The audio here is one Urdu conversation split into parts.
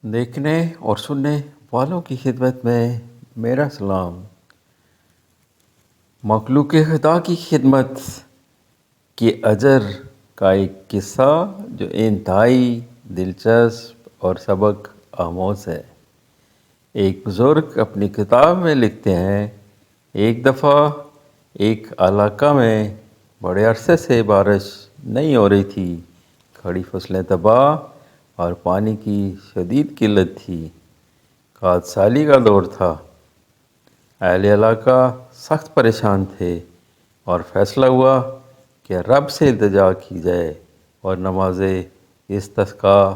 دیکھنے اور سننے والوں کی خدمت میں میرا سلام۔ مخلوق خدا کی خدمت کے اجر کا ایک قصہ جو انتہائی دلچسپ اور سبق آموز ہے۔ ایک بزرگ اپنی کتاب میں لکھتے ہیں، ایک دفعہ ایک علاقہ میں بڑے عرصے سے بارش نہیں ہو رہی تھی، کھڑی فصلیں تباہ اور پانی کی شدید قلت تھی۔ کھاد سالی کا دور تھا۔ اہل علاقہ سخت پریشان تھے اور فیصلہ ہوا کہ رب سے التجا کی جائے اور نماز استسقاء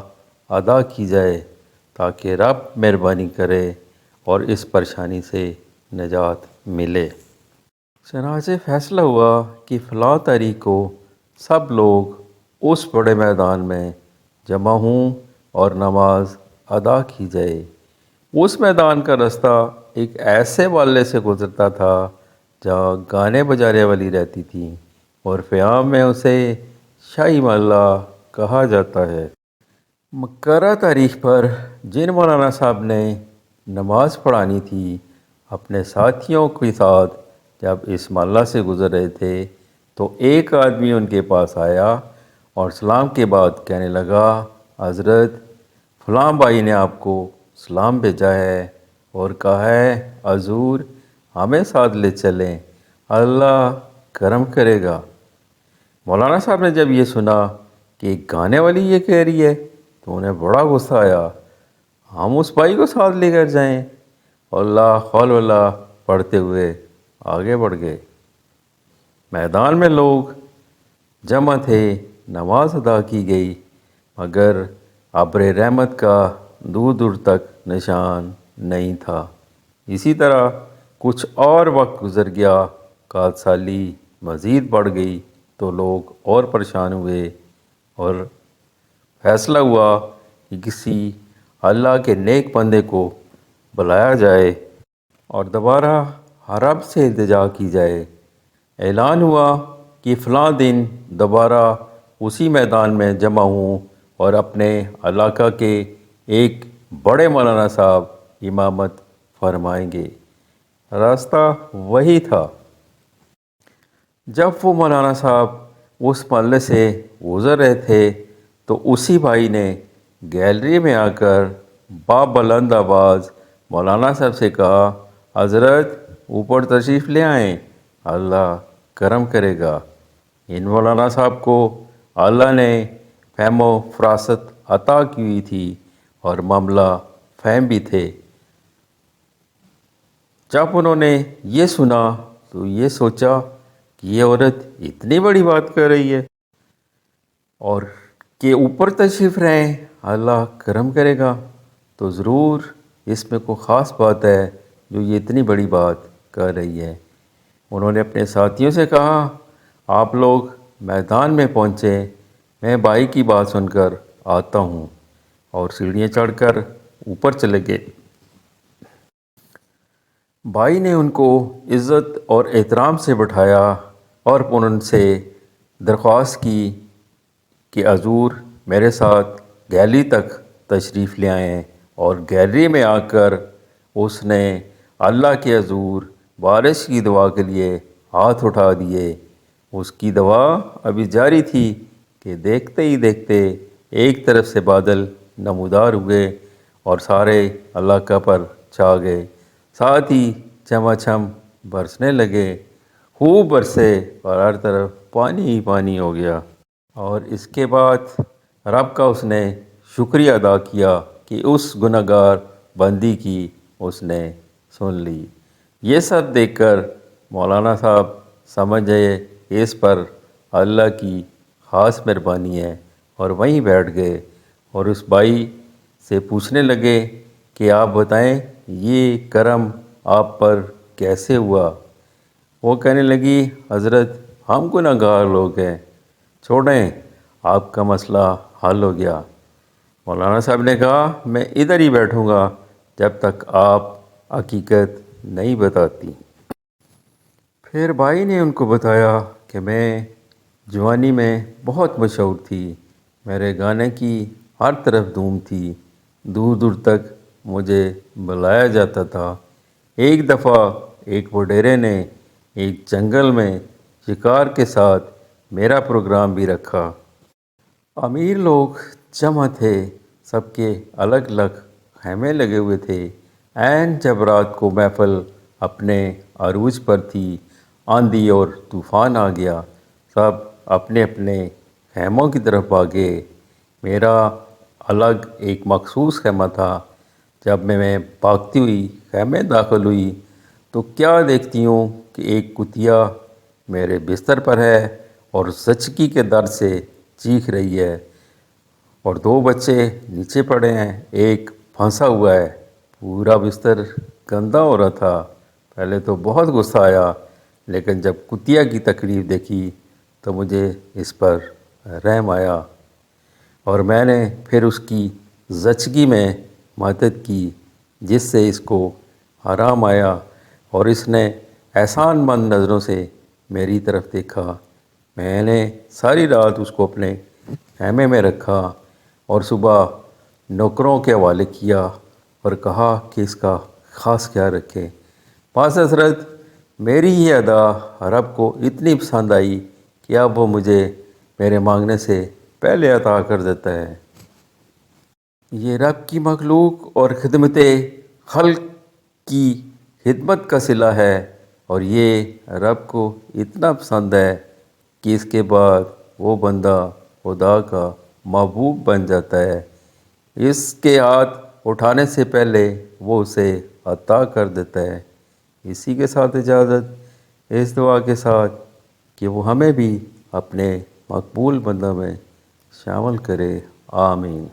ادا کی جائے تاکہ رب مہربانی کرے اور اس پریشانی سے نجات ملے۔ چنانچہ فیصلہ ہوا کہ فلاں تاریخ کو سب لوگ اس بڑے میدان میں جمع ہوں اور نماز ادا کی جائے۔ اس میدان کا رستہ ایک ایسے محلے سے گزرتا تھا جہاں گانے بجانے والی رہتی تھیں اور فیام میں اسے شاہی محلہ کہا جاتا ہے۔ مقررہ تاریخ پر جن مولانا صاحب نے نماز پڑھانی تھی، اپنے ساتھیوں کے ساتھ جب اس محلہ سے گزر رہے تھے تو ایک آدمی ان کے پاس آیا اور سلام کے بعد کہنے لگا، حضرت فلاں بھائی نے آپ کو سلام بھیجا ہے اور کہا ہے حضور ہمیں ساتھ لے چلیں، اللہ کرم کرے گا۔ مولانا صاحب نے جب یہ سنا کہ گانے والی یہ کہہ رہی ہے تو انہیں بڑا غصہ آیا۔ ہم اس بھائی کو ساتھ لے کر جائیں؟ اللہ خول اللہ پڑھتے ہوئے آگے بڑھ گئے۔ میدان میں لوگ جمع تھے، نماز ادا کی گئی، مگر ابر رحمت کا دور دور تک نشان نہیں تھا۔ اسی طرح کچھ اور وقت گزر گیا، کھاد سالی مزید بڑھ گئی تو لوگ اور پریشان ہوئے اور فیصلہ ہوا کہ کسی اللہ کے نیک بندے کو بلایا جائے اور دوبارہ رب سے التجا کی جائے۔ اعلان ہوا کہ فلاں دن دوبارہ اسی میدان میں جمع ہوں اور اپنے علاقہ کے ایک بڑے مولانا صاحب امامت فرمائیں گے۔ راستہ وہی تھا۔ جب وہ مولانا صاحب اس محلے سے گزر رہے تھے تو اسی بھائی نے گیلری میں آ کر بلند آواز مولانا صاحب سے کہا، حضرت اوپر تشریف لے آئیں، اللہ کرم کرے گا۔ ان مولانا صاحب کو اللہ نے فہم و فراست عطا کی ہوئی تھی اور معاملہ فہم بھی تھے۔ جب انہوں نے یہ سنا تو یہ سوچا کہ یہ عورت اتنی بڑی بات کر رہی ہے اور کہ اوپر تشریف رہیں، اللہ کرم کرے گا، تو ضرور اس میں کوئی خاص بات ہے جو یہ اتنی بڑی بات کر رہی ہے۔ انہوں نے اپنے ساتھیوں سے کہا، آپ لوگ میدان میں پہنچے، میں بھائی کی بات سن کر آتا ہوں، اور سیڑھیاں چڑھ کر اوپر چلے گئے۔ بھائی نے ان کو عزت اور احترام سے بٹھایا اور ان سے درخواست کی کہ حضور میرے ساتھ گیلری تک تشریف لے آئیں، اور گیلری میں آ کر اس نے اللہ کے حضور بارش کی دعا کے لیے ہاتھ اٹھا دیے۔ اس کی دعا ابھی جاری تھی کہ دیکھتے ہی دیکھتے ایک طرف سے بادل نمودار ہوئے اور سارے علاقہ پر چھا گئے، ساتھ ہی چماچم برسنے لگے، خوب برسے اور ہر طرف پانی ہی پانی ہو گیا۔ اور اس کے بعد رب کا اس نے شکریہ ادا کیا کہ اس گناہ گار بندی کی اس نے سن لی۔ یہ سب دیکھ کر مولانا صاحب سمجھ گئے کہ اس پر اللہ کی خاص مہربانی ہے، اور وہیں بیٹھ گئے اور اس بھائی سے پوچھنے لگے کہ آپ بتائیں یہ کرم آپ پر کیسے ہوا؟ وہ کہنے لگی، حضرت ہم گناہ گار لوگ ہیں، چھوڑیں، آپ کا مسئلہ حل ہو گیا۔ مولانا صاحب نے کہا، میں ادھر ہی بیٹھوں گا جب تک آپ حقیقت نہیں بتاتی۔ پھر بھائی نے ان کو بتایا کہ میں جوانی میں بہت مشہور تھی، میرے گانے کی ہر طرف دھوم تھی، دور دور تک مجھے بلایا جاتا تھا۔ ایک دفعہ ایک وڈیرے نے ایک جنگل میں شکار کے ساتھ میرا پروگرام بھی رکھا۔ امیر لوگ جمع تھے، سب کے الگ الگ خیمے لگے ہوئے تھے۔ عین جب رات کو محفل اپنے عروج پر تھی، آندھی اور طوفان آ گیا، سب اپنے اپنے خیموں کی طرف بھاگے۔ میرا الگ ایک مخصوص خیمہ تھا۔ جب میں بھاگتی ہوئی خیمے داخل ہوئی تو کیا دیکھتی ہوں کہ ایک کتیا میرے بستر پر ہے اور زچگی کے درد سے چیخ رہی ہے، اور دو بچے نیچے پڑے ہیں، ایک پھنسا ہوا ہے۔ پورا بستر گندا ہو رہا تھا۔ پہلے تو بہت غصہ آیا، لیکن جب کتیا کی تکلیف دیکھی تو مجھے اس پر رحم آیا، اور میں نے پھر اس کی زچگی میں مدد کی، جس سے اس کو آرام آیا، اور اس نے احسان مند نظروں سے میری طرف دیکھا۔ میں نے ساری رات اس کو اپنے خیمے میں رکھا اور صبح نوکروں کے حوالے کیا اور کہا کہ اس کا خاص خیال رکھے۔ بعض حضرت میری یہ ادا رب کو اتنی پسند آئی کہ اب وہ مجھے میرے مانگنے سے پہلے عطا کر دیتا ہے۔ یہ رب کی مخلوق اور خدمت خلق کی خدمت کا صلہ ہے، اور یہ رب کو اتنا پسند ہے کہ اس کے بعد وہ بندہ خدا کا محبوب بن جاتا ہے۔ اس کے ہاتھ اٹھانے سے پہلے وہ اسے عطا کر دیتا ہے۔ اسی کے ساتھ اجازت، اس دعا کے ساتھ کہ وہ ہمیں بھی اپنے مقبول بندوں میں شامل کرے۔ آمین۔